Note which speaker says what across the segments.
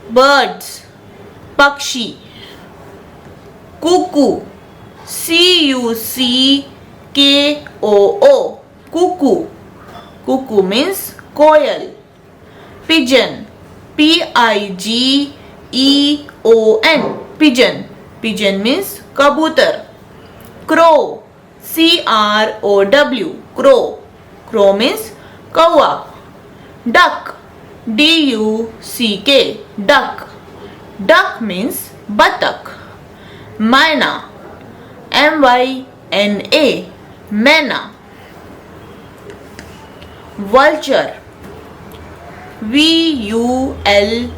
Speaker 1: birds, pakshi. Cuckoo, cuckoo, cuckoo. Cuckoo means koyal. Pigeon, pigeon, pigeon. Pigeon means kabutar. Crow, crow, crow. Crow means kawa. Duck, duck, duck. Duck means batak. Myna, myna, myna. Vulture, vulture,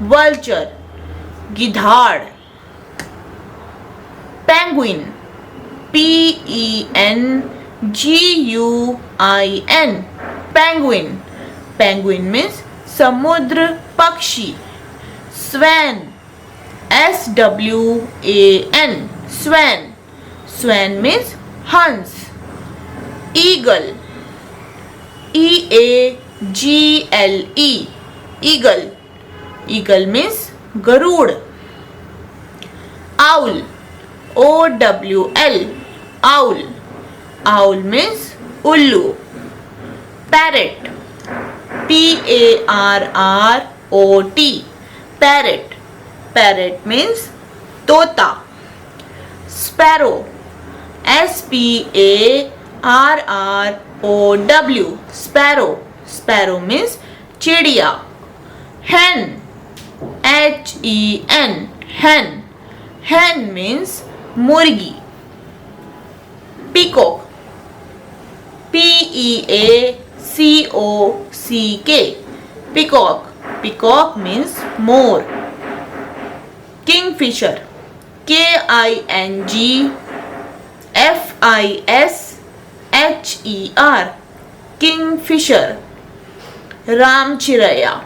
Speaker 1: vulture. Gidhad. Penguin, penguin, penguin. Penguin means samudra pakshi. Swan, swan, swan. Swan means hans. Eagle, eagle, eagle. Eagle means garud. Owl, owl, owl. Owl means ullu. Parrot, parrot, parrot. Parrot means tota. Sparrow, sparrow, sparrow. Sparrow means chidiya. Hen, hen, hen. Hen means murgi. Peacock, peacock, peacock. Peacock means more. Kingfisher, kingfisher, kingfisher. Ramchiraya,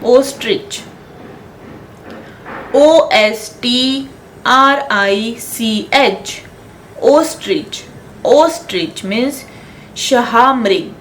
Speaker 1: ostrich, ostrich, ostrich. Ostrich means shahamrig.